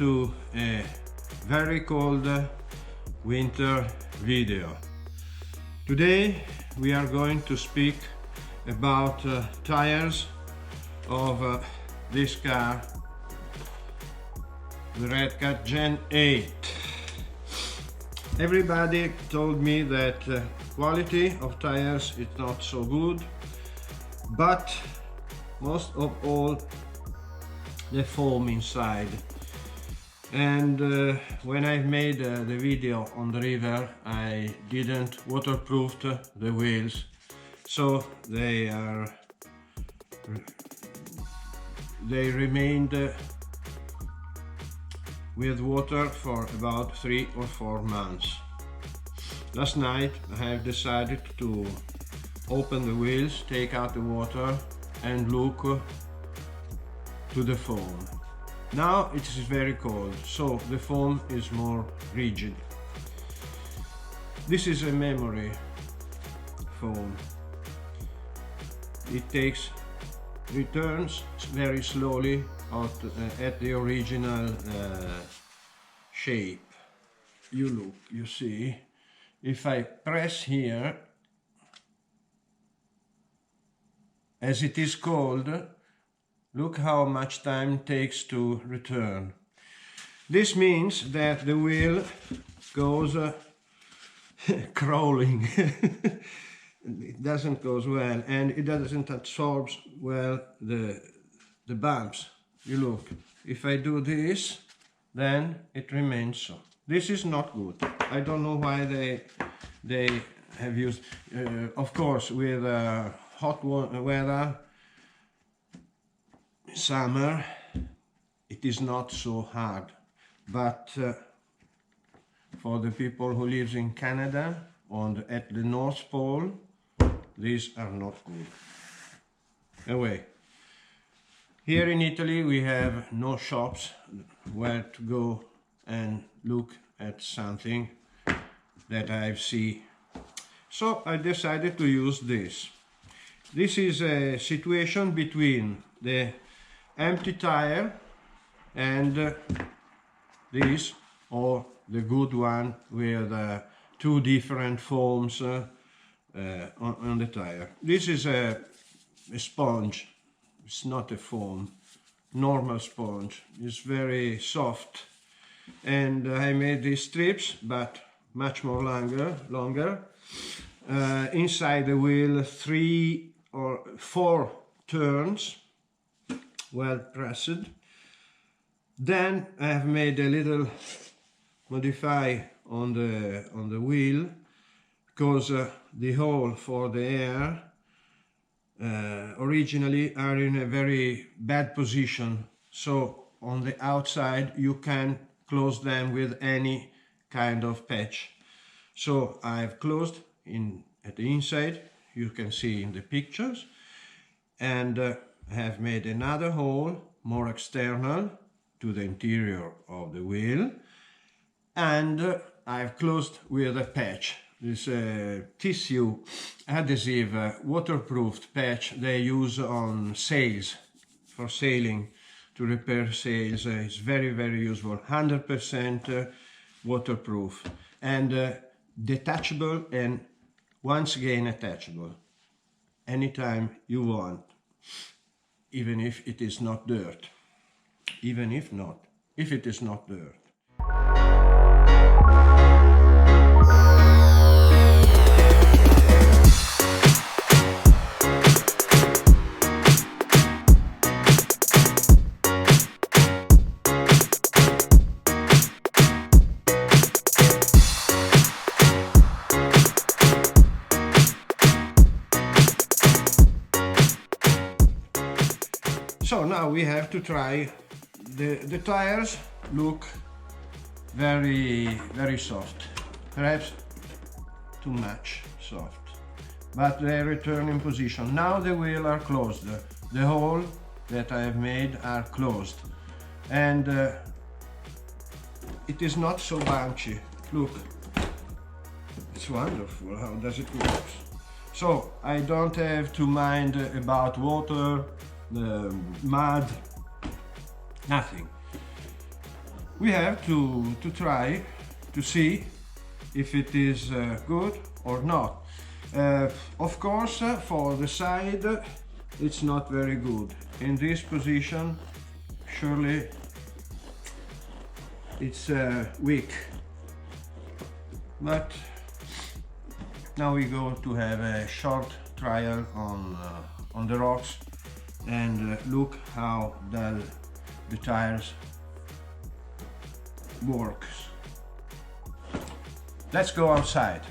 to a very cold winter video. Today we are going to speak about tires of this car, the Redcat Gen 8. Everybody told me that quality of tires is not so good, but most of all the foam inside. And when I made the video on the river, I didn't waterproof the wheels, so they remained with water for about 3 or 4 months. Last night I have decided to open the wheels, take out the water and look to the foam. Now it is very cold, so the foam is more rigid. This is a memory foam. It returns very slowly at the original shape. You see, if I press here, as it is cold, look how much time it takes to return. This means that the wheel goes crawling. It doesn't go well, and it doesn't absorb well the bumps. You look, if I do this, then it remains so. This is not good. I don't know why they have used, of course, with hot weather, summer, it is not so hard, but for the people who live in Canada at the North Pole, these are not good. Anyway, here in Italy we have no shops where to go and look at something that I see. So I decided to use this. This is a situation between the empty tire and this, or the good one with 2 different foams on the tire. This is a sponge. It's not a foam, normal sponge. It's very soft, and I made these strips, but much more longer. Inside the wheel 3 or 4 turns, well pressed. Then I have made a little modify on the wheel, because the hole for the air originally are in a very bad position, so on the outside you can close them with any kind of patch. So I've closed at the inside, you can see in the pictures, and I have made another hole more external to the interior of the wheel, and I've closed with a patch. This tissue adhesive waterproofed patch they use on sails, for sailing, to repair sails. It's very, very useful. 100% waterproof and detachable, and once again attachable anytime you want, even if it is not dirt. Even if it is not dirt. So now we have to try. The tires look very, very soft, perhaps too much soft, but they return in position. Now the wheels are closed, the hole that I have made are closed, and it is not so bunchy. Look, it's wonderful how does it work. So I don't have to mind about water, mud, nothing. we have to try to see if it is good or not. Of course, for the side it's not very good. In this position, surely it's weak. But now we go to have a short trial on the rocks and look how the tires works. Let's go outside.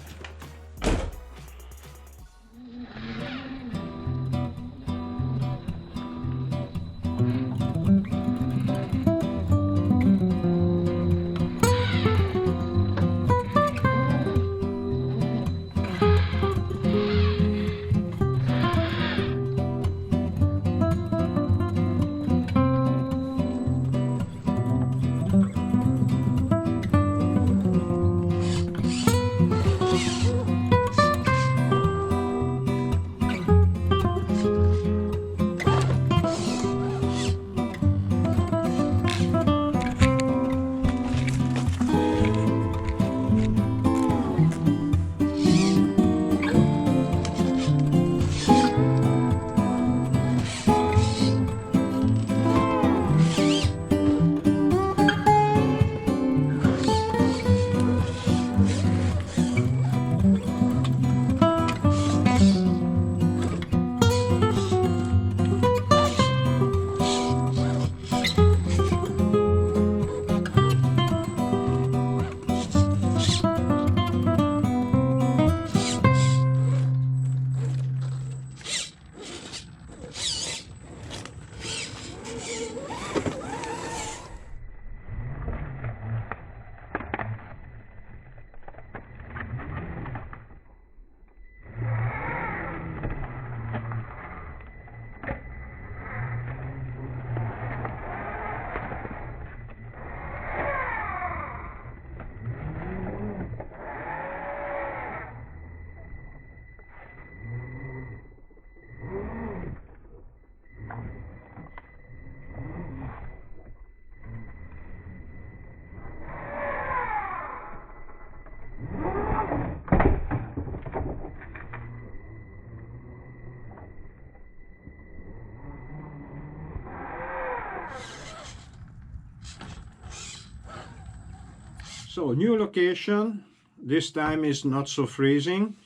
So, new location, this time is not so freezing,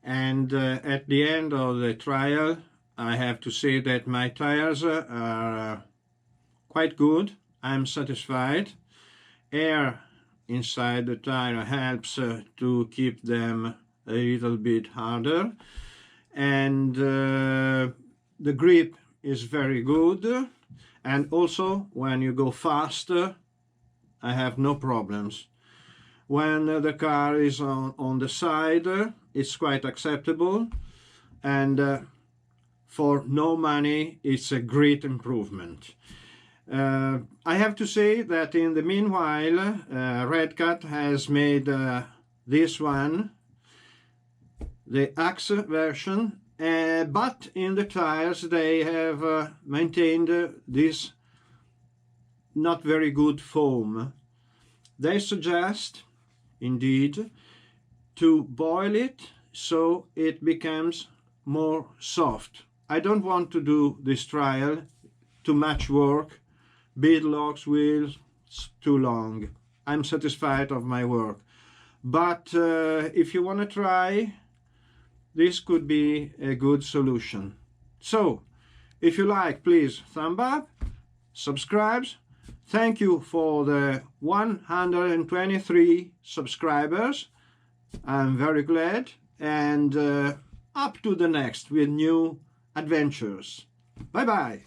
and at the end of the trial I have to say that my tires are quite good. I'm satisfied. Air inside the tire helps to keep them a little bit harder, and the grip is very good, and also when you go faster I have no problems. When the car is on the side, it's quite acceptable, and for no money it's a great improvement. I have to say that in the meanwhile Redcat has made this one, the Axe version, but in the tires they have maintained this not very good foam. They suggest indeed to boil it so it becomes more soft. I don't want to do this trial, too much work, bead locks, wheels, too long. I'm satisfied of my work, but if you want to try, this could be a good solution. So if you like, please thumb up, subscribe. Thank you for the 123 subscribers. I'm very glad, and up to the next with new adventures. Bye bye.